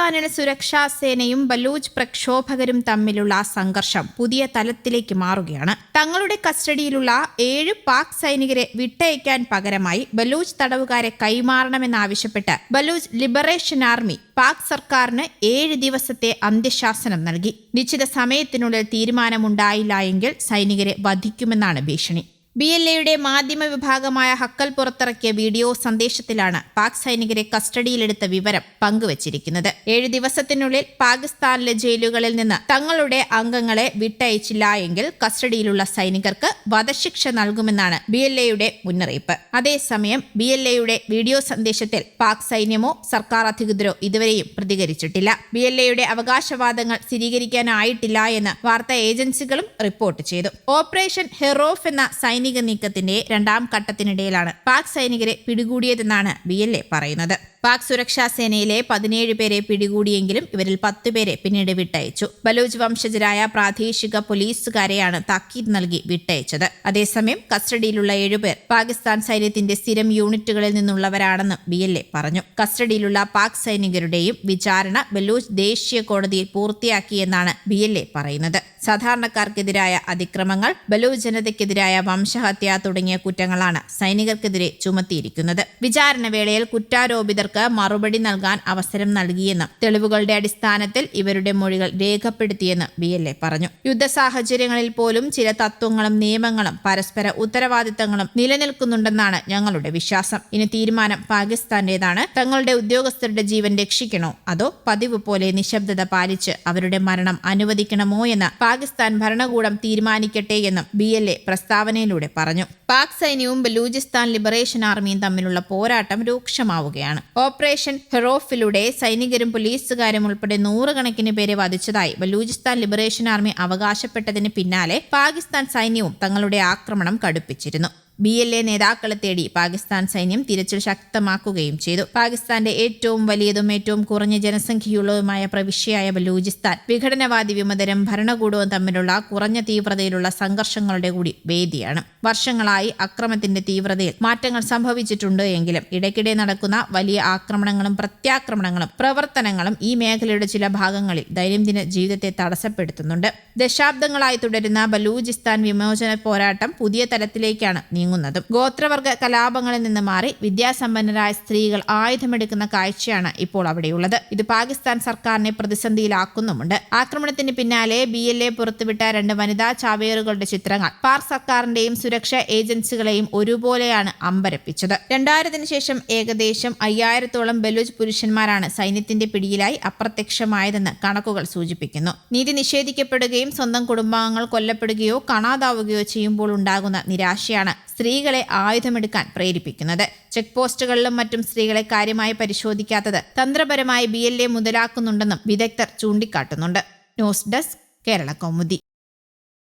പാകിസ്ഥാനിൽ സുരക്ഷാ സേനയും ബലൂച്ച് പ്രക്ഷോഭകരും തമ്മിലുള്ള സംഘർഷം പുതിയ തലത്തിലേക്ക് മാറുകയാണ്. തങ്ങളുടെ കസ്റ്റഡിയിലുള്ള 7 പാക് സൈനികരെ വിട്ടയക്കാൻ പകരമായി ബലൂച്ച് തടവുകാരെ കൈമാറണമെന്നാവശ്യപ്പെട്ട് ബലൂച്ച് ലിബറേഷൻ ആർമി പാക് സർക്കാരിന് 7 ദിവസത്തെ അന്ത്യശാസനം നൽകി. നിശ്ചിത സമയത്തിനുള്ളിൽ തീരുമാനമുണ്ടായില്ല എങ്കിൽ സൈനികരെ വധിക്കുമെന്നാണ് ഭീഷണി. BLAയുടെ മാധ്യമ വിഭാഗമായ ഹക്കൽ പുറത്തിറക്കിയ വീഡിയോ സന്ദേശത്തിലാണ് പാക് സൈനികരെ കസ്റ്റഡിയിലെടുത്ത വിവരം പങ്കുവച്ചിരിക്കുന്നത്. 7 ദിവസത്തിനുള്ളിൽ പാകിസ്ഥാനിലെ ജയിലുകളിൽ നിന്ന് തങ്ങളുടെ അംഗങ്ങളെ വിട്ടയച്ചില്ല എങ്കിൽ കസ്റ്റഡിയിലുള്ള സൈനികർക്ക് വധശിക്ഷ നൽകുമെന്നാണ് BLAയുടെ മുന്നറിയിപ്പ്. അതേസമയം BLAയുടെ വീഡിയോ സന്ദേശത്തിൽ പാക് സൈന്യമോ സർക്കാർ അധികൃതരോ ഇതുവരെയും പ്രതികരിച്ചിട്ടില്ല. BLAയുടെ അവകാശവാദങ്ങൾ സ്ഥിരീകരിക്കാനായിട്ടില്ല എന്ന് വാർത്താ ഏജൻസികളും റിപ്പോർട്ട് ചെയ്തു. ഓപ്പറേഷൻ ഹെറോഫ് എന്ന സൈനിക നീക്കത്തിന്റെ 2ാം ഘട്ടത്തിനിടയിലാണ് പാക് സൈനികരെ പിടികൂടിയതെന്നാണ് BLA പറയുന്നത്. പാക് സുരക്ഷാ സേനയിലെ 17 പേരെ പിടികൂടിയെങ്കിലും ഇവരിൽ 10 പേരെ പിന്നീട് വിട്ടയച്ചു. ബലൂച്ച് വംശജരായ പ്രാദേശിക പോലീസുകാരെയാണ് താക്കീത് നൽകി വിട്ടയച്ചത്. അതേസമയം കസ്റ്റഡിയിലുള്ള 7 പേർ പാകിസ്ഥാൻ സൈന്യത്തിന്റെ സ്ഥിരം യൂണിറ്റുകളിൽ നിന്നുള്ളവരാണെന്ന് BLA പറഞ്ഞു. കസ്റ്റഡിയിലുള്ള പാക് സൈനികരുടെയും വിചാരണ ബലൂച്ച് ദേശീയ കോടതിയിൽ പൂർത്തിയാക്കിയെന്നാണ് BLA പറയുന്നത്. സാധാരണക്കാർക്കെതിരായ അതിക്രമങ്ങൾ, ബലൂച്ച് ജനതയ്ക്കെതിരായ വംശഹത്യ തുടങ്ങിയ കുറ്റങ്ങളാണ് സൈനികർക്കെതിരെ ചുമത്തിയിരിക്കുന്നത്. വിചാരണ വേളയിൽ കുറ്റാരോപിതർക്ക് മറുപടി നൽകാൻ അവസരം നൽകിയെന്നും തെളിവുകളുടെ അടിസ്ഥാനത്തിൽ ഇവരുടെ മൊഴികൾ രേഖപ്പെടുത്തിയെന്ന് BLA പറഞ്ഞു. യുദ്ധ സാഹചര്യങ്ങളിൽ പോലും ചില തത്വങ്ങളും നിയമങ്ങളും പരസ്പര ഉത്തരവാദിത്തങ്ങളും നിലനിൽക്കുന്നുണ്ടെന്നാണ് ഞങ്ങളുടെ വിശ്വാസം. ഇനി തീരുമാനം പാകിസ്ഥാന്റേതാണ്. തങ്ങളുടെ ഉദ്യോഗസ്ഥരുടെ ജീവൻ രക്ഷിക്കണോ അതോ പതിവ് പോലെ നിശബ്ദത പാലിച്ച് അവരുടെ മരണം അനുവദിക്കണമോ എന്ന് പാകിസ്ഥാൻ ഭരണകൂടം തീരുമാനിക്കട്ടെ എന്നും BLA പ്രസ്താവനയിലൂടെ പറഞ്ഞു. പാക് സൈന്യവും ബലൂചിസ്ഥാൻ ലിബറേഷൻ ആർമിയും തമ്മിലുള്ള പോരാട്ടം രൂക്ഷമാവുകയാണ്. ഓപ്പറേഷൻ ഹെറോഫിലൂടെ സൈനികരും പോലീസുകാരും ഉൾപ്പെടെ 100 കണക്കിന് പേരെ വധിച്ചതായി ബലൂചിസ്ഥാൻ ലിബറേഷൻ ആർമി അവകാശപ്പെട്ടതിന് പിന്നാലെ പാകിസ്ഥാൻ സൈന്യവും തങ്ങളുടെ ആക്രമണം കടുപ്പിച്ചിരുന്നു. BLA നേതാക്കളെ തേടി പാകിസ്ഥാൻ സൈന്യം തിരച്ചിൽ ശക്തമാക്കുകയും ചെയ്തു. പാകിസ്ഥാന്റെ ഏറ്റവും വലിയതും ഏറ്റവും കുറഞ്ഞ ജനസംഖ്യയുള്ളതുമായ പ്രവിശ്യയായ ബലൂചിസ്ഥാൻ വിഘടനവാദി വിമതരും ഭരണകൂടവും തമ്മിലുള്ള കുറഞ്ഞ തീവ്രതയിലുള്ള സംഘർഷങ്ങളുടെ കൂടി വേദിയാണ്. വർഷങ്ങളായി അക്രമത്തിന്റെ തീവ്രതയിൽ മാറ്റങ്ങൾ സംഭവിച്ചിട്ടുണ്ട് എങ്കിലും ഇടയ്ക്കിടെ നടക്കുന്ന വലിയ ആക്രമണങ്ങളും പ്രത്യാക്രമണങ്ങളും പ്രവർത്തനങ്ങളും ഈ മേഖലയുടെ ചില ഭാഗങ്ങളിൽ ദൈനംദിന ജീവിതത്തെ തടസ്സപ്പെടുത്തുന്നുണ്ട്. ദശാബ്ദങ്ങളായി തുടരുന്ന ബലൂചിസ്ഥാൻ വിമോചന പോരാട്ടം പുതിയ തലത്തിലേക്കാണ് നീങ്ങുന്നതും. ഗോത്രവർഗ കലാപങ്ങളിൽ നിന്ന് മാറി വിദ്യാസമ്പന്നരായ സ്ത്രീകൾ ആയുധമെടുക്കുന്ന കാഴ്ചയാണ് ഇപ്പോൾ അവിടെയുള്ളത്. ഇത് പാകിസ്ഥാൻ സർക്കാരിനെ പ്രതിസന്ധിയിലാക്കുന്നുമുണ്ട്. ആക്രമണത്തിന് പിന്നാലെ BLA പുറത്തുവിട്ട 2 വനിതാ ചാവേറുകളുടെ ചിത്രങ്ങൾ പാക് സർക്കാരിന്റെയും സുരക്ഷാ ഏജൻസികളെയും ഒരുപോലെയാണ് അമ്പരപ്പിച്ചത്. 2000-ന് ശേഷം ഏകദേശം 5000-ഓളം ബലൂച്ച് പുരുഷന്മാരാണ് സൈന്യത്തിന്റെ പിടിയിലായി അപ്രത്യക്ഷമായതെന്ന് കണക്കുകൾ സൂചിപ്പിക്കുന്നു. നീതി നിഷേധിക്കപ്പെടുകയും സ്വന്തം കുടുംബാംഗങ്ങൾ കൊല്ലപ്പെടുകയോ കാണാതാവുകയോ ചെയ്യുമ്പോൾ ഉണ്ടാകുന്ന നിരാശയാണ് സ്ത്രീകളെ ആയുധമെടുക്കാൻ പ്രേരിപ്പിക്കുന്നത്. ചെക്ക് പോസ്റ്റുകളിലും മറ്റും സ്ത്രീകളെ കാര്യമായി പരിശോധിക്കാത്തത് തന്ത്രപരമായി BLA മുതലാക്കുന്നുണ്ടെന്നും വിദഗ്ധർ ചൂണ്ടിക്കാട്ടുന്നുണ്ട്. News desk, Kerala Kaumudi.